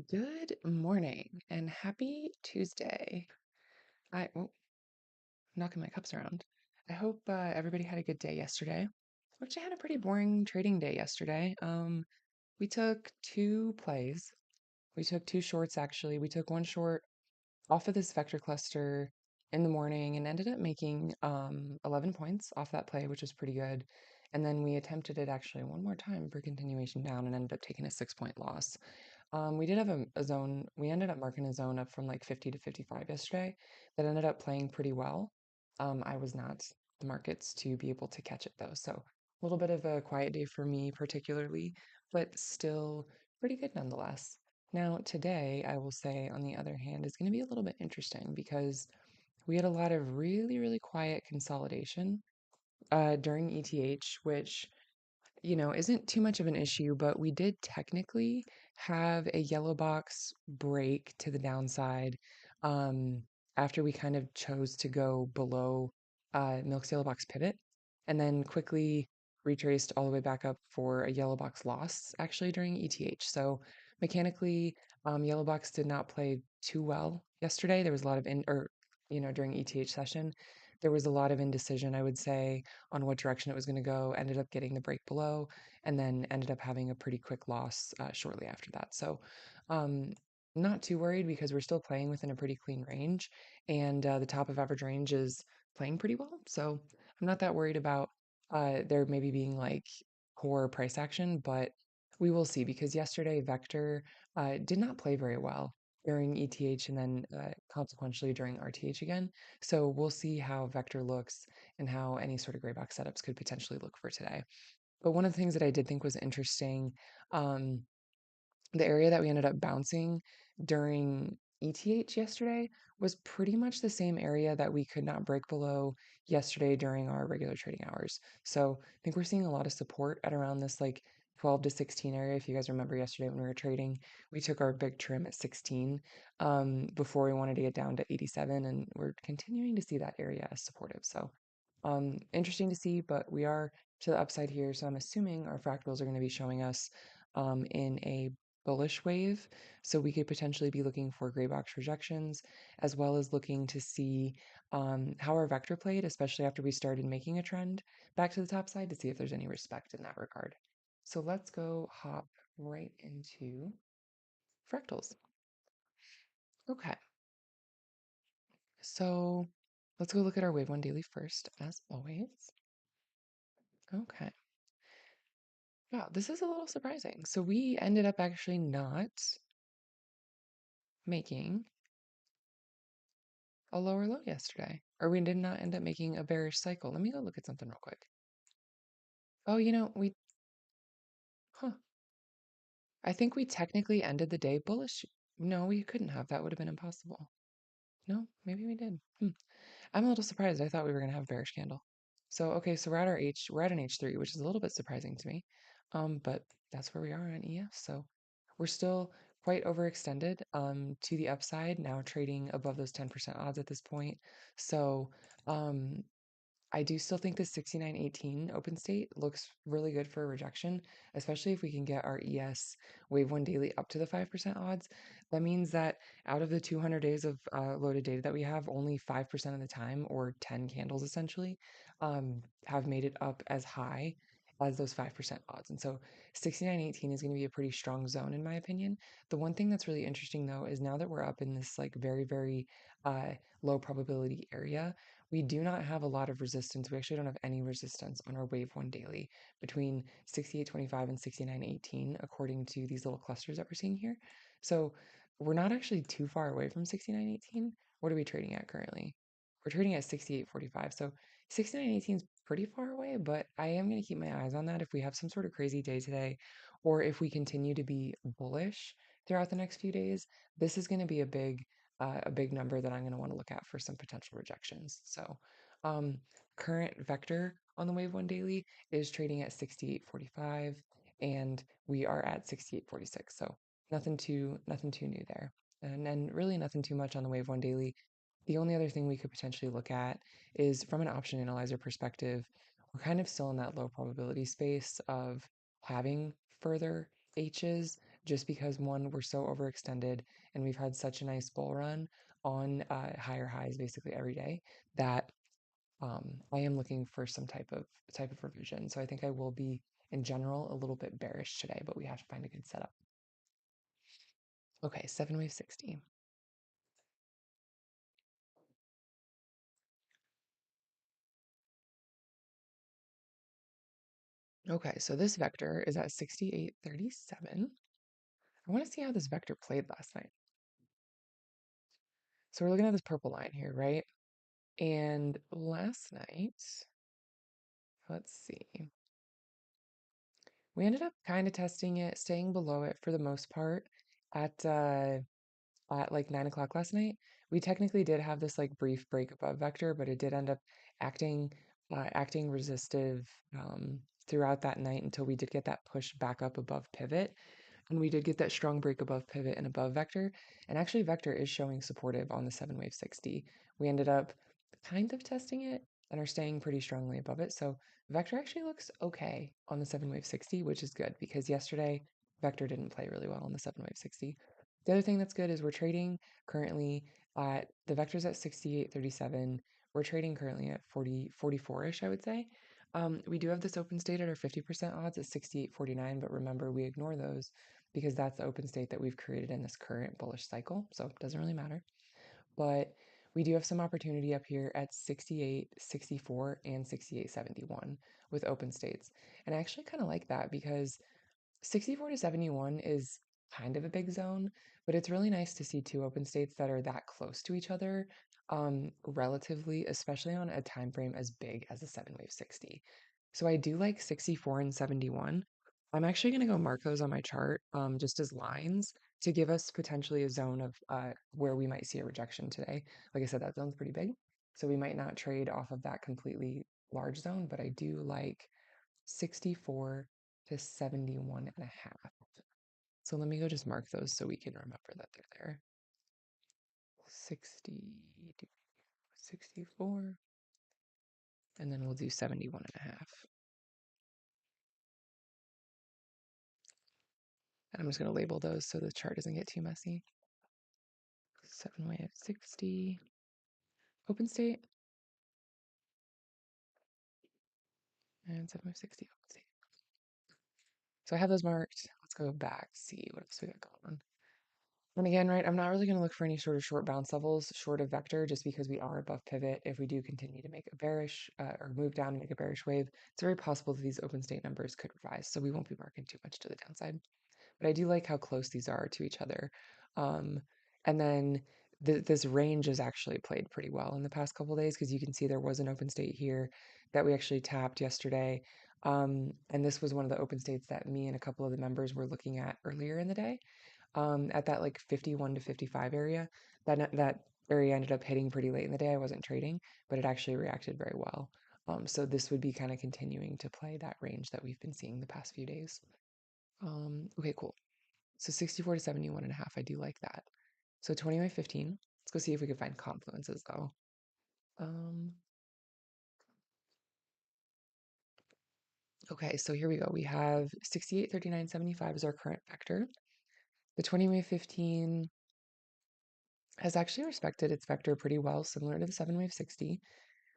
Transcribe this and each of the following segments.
Good morning and happy Tuesday. Knocking my cups around. I hope everybody had a good day yesterday. Actually, had a pretty boring trading day yesterday. We took two plays. We took two shorts actually. We took one short off of this vector cluster in the morning and ended up making 11 points off that play, which was pretty good. And then we attempted it actually one more time for continuation down and ended up taking a 6 point loss. We did have a zone. We ended up marking a zone up from like 50 to 55 yesterday that ended up playing pretty well. I was not the markets to be able to catch it though. So a little bit of a quiet day for me, particularly, but still pretty good nonetheless. Now, today, I will say, on the other hand, is going to be a little bit interesting because we had a lot of really, really quiet consolidation during ETH, which isn't too much of an issue, but we did technically have a yellow box break to the downside um, after we kind of chose to go below Milk's yellow box pivot and then quickly retraced all the way back up for a yellow box loss actually during ETH. So mechanically, yellow box did not play too well yesterday. There was a lot of during ETH session, there was a lot of indecision, I would say, on what direction it was going to go, ended up getting the break below, and then ended up having a pretty quick loss shortly after that. So, um, not too worried because we're still playing within a pretty clean range, and the top of average range is playing pretty well. So, I'm not that worried about there maybe being like poor price action, but we will see because yesterday Vector did not play very well during ETH and then consequentially during RTH again. So we'll see how Vector looks and how any sort of gray box setups could potentially look for today. But one of the things that I did think was interesting, um, the area that we ended up bouncing during ETH yesterday was pretty much the same area that we could not break below yesterday during our regular trading hours. So I think we're seeing a lot of support at around this like 12 to 16 area. If you guys remember yesterday when we were trading, we took our big trim at 16 before we wanted to get down to 87, and we're continuing to see that area as supportive. So interesting to see, but we are to the upside here. So I'm assuming our fractals are going to be showing us in a bullish wave. So we could potentially be looking for gray box rejections, as well as looking to see how our vector played, especially after we started making a trend back to the top side to see if there's any respect in that regard. So let's go hop right into fractals. Okay, so let's go look at our wave one daily first, as always. Okay. Yeah, this is a little surprising. So we ended up actually not making a lower low yesterday, or we did not end up making a bearish cycle. Let me go look at something real quick. Oh, huh. I think we technically ended the day bullish. No, we couldn't have. That would have been impossible. No, maybe we did. I'm a little surprised. I thought we were gonna have a bearish candle. So okay, so we're at an H3, which is a little bit surprising to me. But that's where we are on EF. So we're still quite overextended to the upside, now trading above those 10% odds at this point. So um I do still think the 6918 open state looks really good for a rejection, especially if we can get our ES wave one daily up to the 5% odds. That means that out of the 200 days of loaded data that we have, only 5% of the time, or 10 candles essentially, have made it up as high as those 5% odds. And so 6918 is going to be a pretty strong zone in my opinion. The one thing that's really interesting though is now that we're up in this like very, very low probability area, we do not have a lot of resistance. We actually don't have any resistance on our wave one daily between 6825 and 6918, according to these little clusters that we're seeing here. So we're not actually too far away from 6918. What are we trading at currently? We're trading at 6845. So 6918 is pretty far away, but I am going to keep my eyes on that if we have some sort of crazy day today, or if we continue to be bullish throughout the next few days. This is going to be a big number that I'm going to want to look at for some potential rejections. So, um, current vector on the wave one daily is trading at 68.45, and we are at 68.46. So nothing too new there, and then really nothing too much on the wave one daily. The only other thing we could potentially look at is from an option analyzer perspective. We're kind of still in that low probability space of having further H's just because one, we're so overextended and we've had such a nice bull run on higher highs basically every day that I am looking for some type of revision. So I think I will be in general a little bit bearish today, but we have to find a good setup. Okay, 7 wave 60. Okay, so this vector is at 68.37. I want to see how this vector played last night. So we're looking at this purple line here, right? And last night, let's see, we ended up kind of testing it, staying below it for the most part at like 9 o'clock last night. We technically did have this like brief break above vector, but it did end up acting acting resistive throughout that night until we did get that push back up above pivot. And we did get that strong break above pivot and above vector. And actually, vector is showing supportive on the 7 wave 60. We ended up kind of testing it and are staying pretty strongly above it. So vector actually looks okay on the 7 wave 60, which is good because yesterday vector didn't play really well on the 7 wave 60. The other thing that's good is we're trading currently at the vectors at 68.37. We're trading currently at 44-ish, I would say. We do have this open state at our 50% odds at 68.49, but remember we ignore those because that's the open state that we've created in this current bullish cycle. So it doesn't really matter. But we do have some opportunity up here at 68, 64, and 68.71 with open states. And I actually kind of like that because 64 to 71 is kind of a big zone, but it's really nice to see two open states that are that close to each other, relatively, especially on a time frame as big as a 7 wave 60. So I do like 64 and 71. I'm actually going to go mark those on my chart, just as lines to give us potentially a zone of where we might see a rejection today. Like I said, that zone's pretty big, so we might not trade off of that completely large zone, but I do like 64 to 71 and a half. So let me go just mark those so we can remember that they're there. 60, 64, and then we'll do 71 and a half. And I'm just going to label those so the chart doesn't get too messy. 7 wave 60, open state, and 7 wave 60, open state. So I have those marked. Let's go back, see what else we got going on. And again, right, I'm not really going to look for any sort of short bounce levels short of vector just because we are above pivot. If we do continue to make a bearish or move down and make a bearish wave, it's very possible that these open state numbers could revise. So we won't be marking too much to the downside. But I do like how close these are to each other. Um, and then this range has actually played pretty well in the past couple days because you can see there was an open state here that we actually tapped yesterday. And this was one of the open states that me and a couple of the members were looking at earlier in the day, at that like 51 to 55 area. That area ended up hitting pretty late in the day. I wasn't trading, but it actually reacted very well. So this would be kind of continuing to play that range that we've been seeing the past few days. Okay, cool. So 64 to 71 and a half. I do like that. So 20 by 15. Let's go see if we can find confluences though. Um, okay, so here we go. We have 68, 39, 75 is our current vector. The 20 by 15 has actually respected its vector pretty well, similar to the 7 wave 60.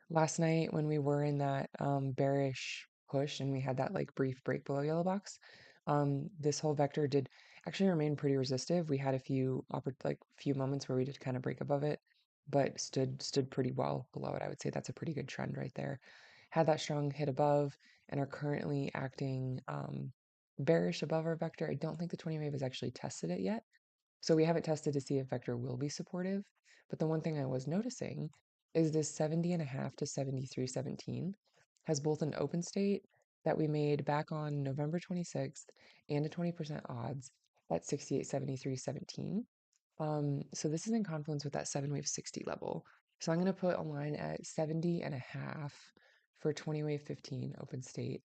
Last night when we were in that bearish push and we had that like brief break below yellow box, this whole vector did actually remain pretty resistive. We had a few few moments where we did kind of break above it, but stood pretty well below it. I would say that's a pretty good trend right there. Had that strong hit above and are currently acting bearish above our vector. I don't think the 20 wave has actually tested it yet. So we haven't tested to see if vector will be supportive. But the one thing I was noticing is this 70 and a half to 73.17 has both an open state that we made back on November 26th and a 20% odds at 68.73.17. So this is in confluence with that 7 wave 60 level. So I'm going to put a line at 70 and a half for 20 wave 15 open state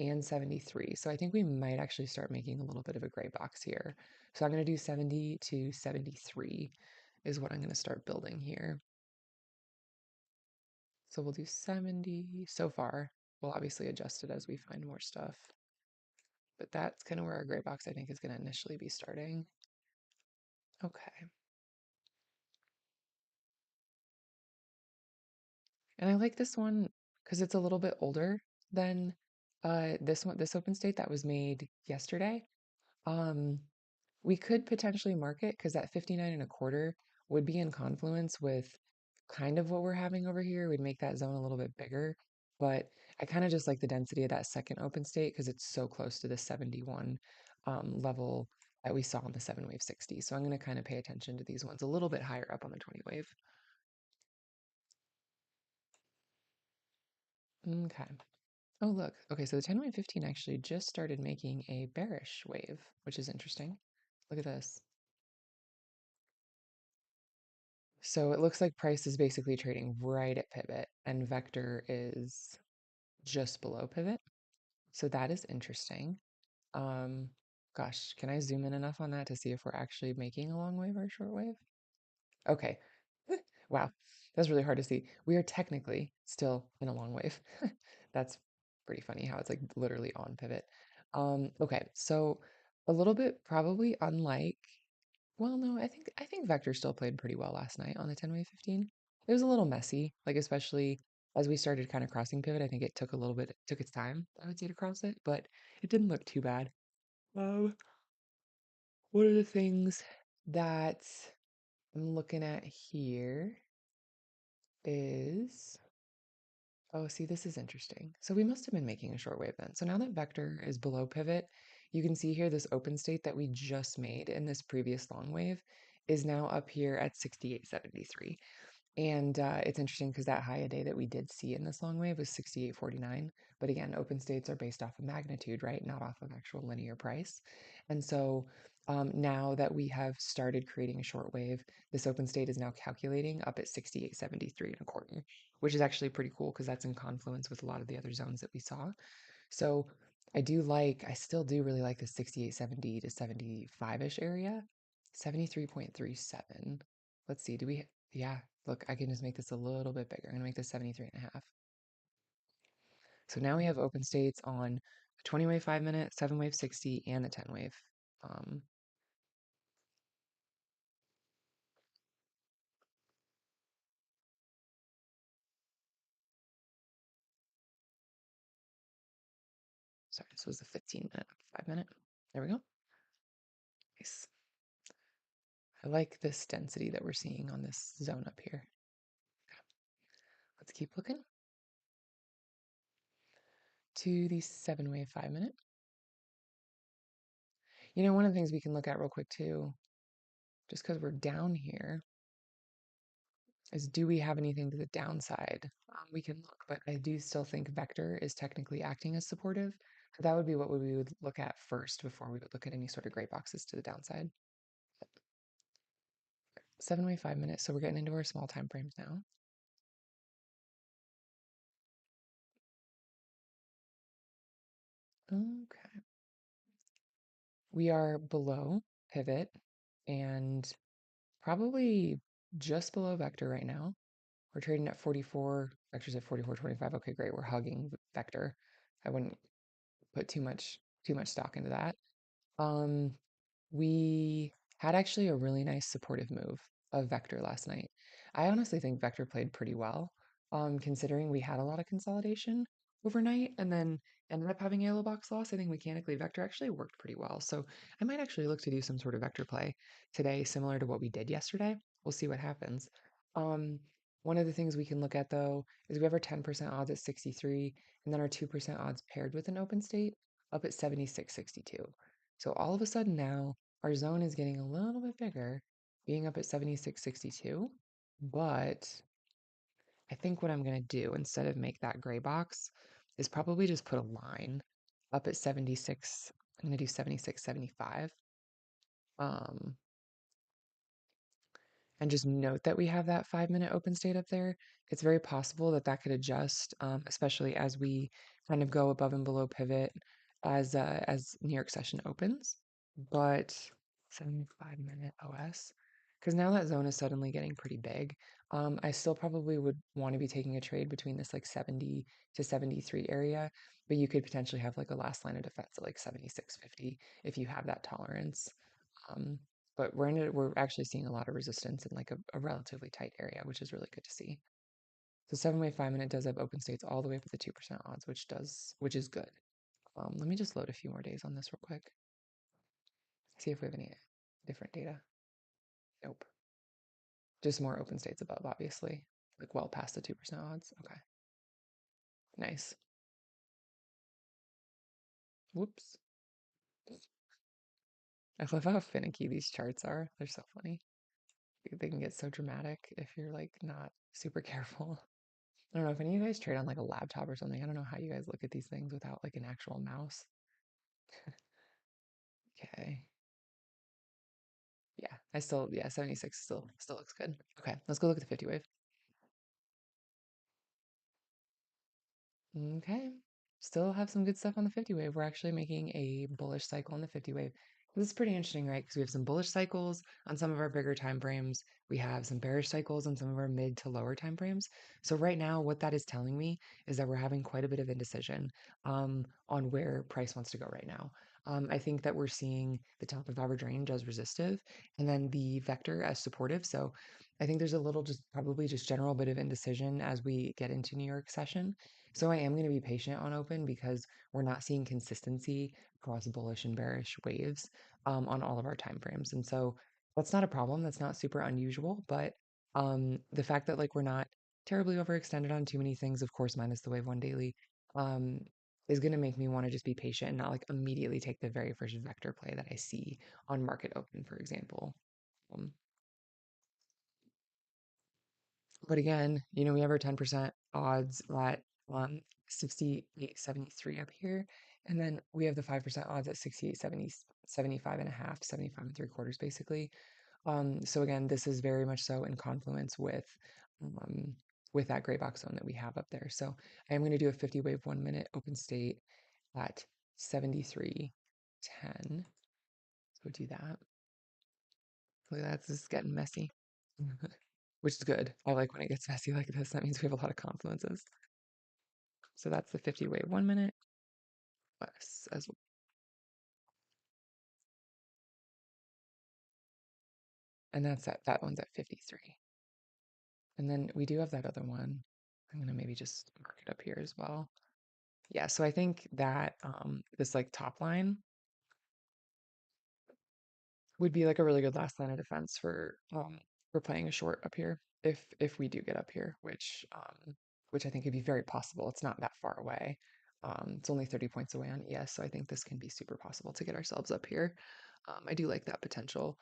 and 73. So I think we might actually start making a little bit of a gray box here. So I'm going to do 70 to 73 is what I'm going to start building here. So we'll do 70 so far. We'll obviously adjust it as we find more stuff. but that's kind of where our gray box I think is going to initially be starting. Okay. And I like this one because it's a little bit older than this one, this open state that was made yesterday. Um, we could potentially mark it because that 59 and a quarter would be in confluence with kind of what we're having over here. We'd make that zone a little bit bigger, but I kind of just like the density of that second open state because it's so close to the 71 level that we saw on the 7 wave 60. So I'm going to kind of pay attention to these ones a little bit higher up on the 20 wave. Okay. Oh, look. Okay, so the 10 wave 15 actually just started making a bearish wave, which is interesting. Look at this. So it looks like price is basically trading right at pivot and vector is just below pivot. So that is interesting. Um, Gosh, can I zoom in enough on that to see if we're actually making a long wave or a short wave? Okay. Wow, that's really hard to see. We are technically still in a long wave. That's pretty funny how it's like literally on pivot. Okay, so a little bit probably unlike, well, no, I think Vector still played pretty well last night on the 10 wave 15. It was a little messy, like especially as we started kind of crossing pivot. I think it took a little bit, it took its time, I would say, to cross it, but it didn't look too bad. Um, what are the things that I'm looking at here is, oh, see, this is interesting. So we must have been making a short wave then. So now that vector is below pivot, you can see here this open state that we just made in this previous long wave is now up here at 68.73. And it's interesting because that high a day that we did see in this long wave was 68.49. But again, open states are based off of magnitude, right? Not off of actual linear price. And so now that we have started creating a short wave, this open state is now calculating up at 68.73 and a quarter, which is actually pretty cool because that's in confluence with a lot of the other zones that we saw. So I still do really like the 68.70 to 75-ish area. 73.37. Let's see, yeah, look, I can just make this a little bit bigger. I'm gonna make this 73 and a half. So now we have open states on the 20 wave 5 minute, 7 wave 60, and the 10 wave. Um, Sorry, this was the 15 minute, 5 minute. There we go. Nice. I like this density that we're seeing on this zone up here. Let's keep looking to the 7 wave 5 minute. One of the things we can look at real quick too, just because we're down here, is do we have anything to the downside? We can look, but I do still think vector is technically acting as supportive. So that would be what we would look at first before we would look at any sort of gray boxes to the downside. 7 wave 5 minutes, so we're getting into our small time frames now. Okay. We are below pivot and probably just below vector right now. We're trading at 44, vector's at 44.25. Okay, great. We're hugging vector. I wouldn't put too much stock into that. Um, we had actually a really nice supportive move of Vector last night. I honestly think Vector played pretty well, considering we had a lot of consolidation overnight and then ended up having a yellow box loss. I think mechanically Vector actually worked pretty well. So I might actually look to do some sort of Vector play today, similar to what we did yesterday. We'll see what happens. Um, One of the things we can look at though is we have our 10% odds at 63 and then our 2% odds paired with an open state up at 76.62. So all of a sudden now our zone is getting a little bit bigger, being up at 76.62. But I think what I'm going to do instead of make that gray box is probably just put a line up at 76. I'm going to do 76.75. Um, and just note that we have that 5 minute open state up there. It's very possible that that could adjust, especially as we kind of go above and below pivot as New York session opens. But 75-minute OS. Because now that zone is suddenly getting pretty big, I still probably would want to be taking a trade between this like 70 to 73 area, but you could potentially have like a last line of defense at like 76.50 if you have that tolerance. Um, but we're actually seeing a lot of resistance in like a relatively tight area, which is really good to see. So 7-way 5 minute does have open states all the way up to the 2% odds, which is good. Let me just load a few more days on this real quick. See if we have any different data. Nope. Just more open states above, obviously. Like well past the 2% odds. Okay. Nice. Whoops. I love how finicky these charts are. They're so funny. They can get so dramatic if you're like not super careful. I don't know if any of you guys trade on like a laptop or something. I don't know how you guys look at these things without like an actual mouse. Okay. Yeah, yeah, 76 still looks good. Okay, let's go look at the 50 wave. Okay. Still have some good stuff on the 50 wave. We're actually making a bullish cycle on the 50 wave. This is pretty interesting, right? Because we have some bullish cycles on some of our bigger time frames. We have some bearish cycles on some of our mid to lower time frames. So right now, what that is telling me is that we're having quite a bit of indecision on where price wants to go right now. I think that we're seeing the top of average range as resistive and then the vector as supportive. So I think there's a little just probably just general bit of indecision as we get into New York session. So I am going to be patient on open because we're not seeing consistency across bullish and bearish waves on all of our time frames. And so that's not a problem. That's not super unusual. But the fact that like we're not terribly overextended on too many things, of course, minus the wave one daily, um, is going to make me want to just be patient and not like immediately take the very first vector play that I see on market open, for example. Um, But again, we have our 10% odds at 68.73 up here. And then we have the 5% odds at 68.70, 75 and a half, 75 and 3/4 basically. So again, this is very much so in confluence um, with that gray box zone that we have up there. So I am going to do a 50 wave 1 minute open state at 73.10. So do that. Look at that, this is getting messy. Which is good. I like when it gets messy like this. That means we have a lot of confluences. So that's the 50 wave 1 minute. As and that one's at 53. And then we do have that other one. I'm gonna maybe just mark it up here as well. Yeah, so I think that this like top line would be like a really good last line of defense for playing a short up here if we do get up here, which I think could be very possible. It's not that far away. It's only 30 points away on ES, so I think this can be super possible to get ourselves up here. I do like that potential.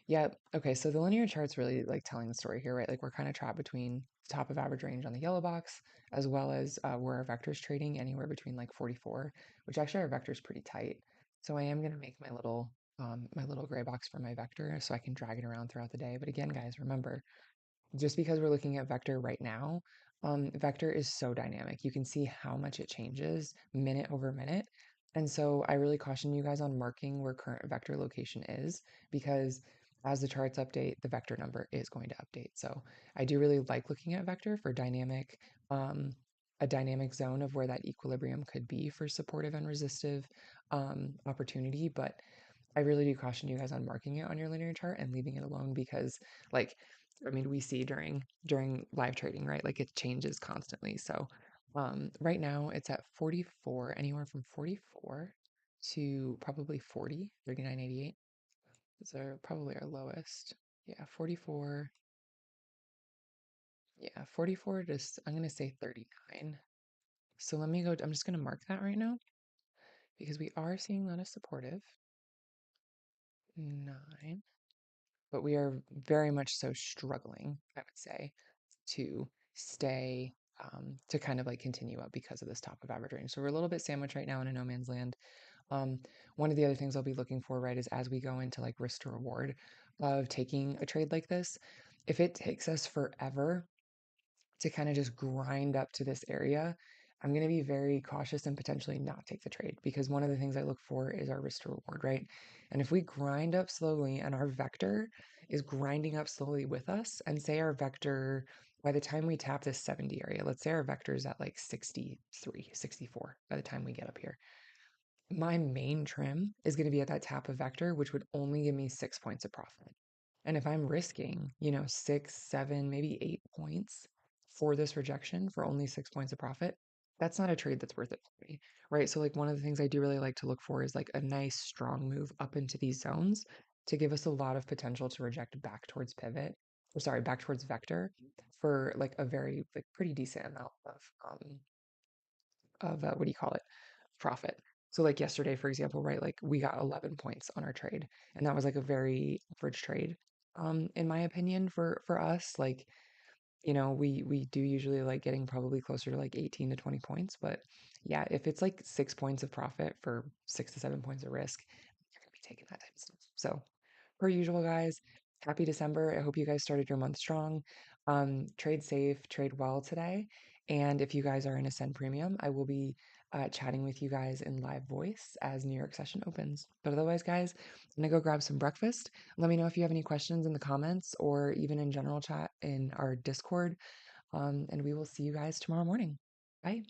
Yeah, okay, so the linear chart's really like telling the story here, right? Like we're kind of trapped between the top of average range on the yellow box, as well as where our vector's trading anywhere between like 44, which actually our vector's pretty tight. So I am gonna make my little gray box for my vector so I can drag it around throughout the day. But again, guys, remember, just because we're looking at vector right now, vector is so dynamic. You can see how much it changes minute over minute. And so I really caution you guys on marking where current vector location is because as the charts update, the vector number is going to update. So I do really like looking at vector for um, a dynamic zone of where that equilibrium could be for supportive and resistive opportunity. But I really do caution you guys on marking it on your linear chart and leaving it alone because like I mean we see during live trading, right? Like it changes constantly. So right now it's at 44, anywhere from 44 to probably 40, 39.88. Those are probably our lowest. Yeah, 44. Yeah, 44 to I'm gonna say 39. So let me go, I'm just gonna mark that right now because we are seeing that as supportive. 9. But we are very much so struggling, I would say, to stay to kind of like continue up because of this top of average range. So we're a little bit sandwiched right now in a no man's land. Um, One of the other things I'll be looking for, right, is as we go into like risk to reward of taking a trade like this, if it takes us forever to kind of just grind up to this area, I'm going to be very cautious and potentially not take the trade because one of the things I look for is our risk to reward, right? And if we grind up slowly and our vector is grinding up slowly with us, and say our vector, by the time we tap this 70 area, let's say our vector is at like 63, 64 by the time we get up here. My main trim is going to be at that tap of vector, which would only give me 6 points of profit. And if I'm risking, 6, 7, maybe 8 points for this rejection for only 6 points of profit, that's not a trade that's worth it for me, right? So, like, one of the things I do really like to look for is like a nice strong move up into these zones to give us a lot of potential to reject back towards pivot, or sorry, back towards vector for like a very, like, pretty decent amount of what do you call it? Profit. So like yesterday, for example, right? Like we got 11 points on our trade, and that was like a very average trade, in my opinion, for us. Like, we do usually like getting probably closer to like 18 to 20 points, but yeah, if it's like 6 points of profit for 6 to 7 points of risk, you're gonna be taking that type of stuff. So per usual, guys, happy December. I hope you guys started your month strong. Trade safe, trade well today. And if you guys are in Ascend Premium, I will be chatting with you guys in live voice as New York session opens. But otherwise, guys, I'm gonna go grab some breakfast. Let me know if you have any questions in the comments or even in general chat in our Discord. And we will see you guys tomorrow morning. Bye.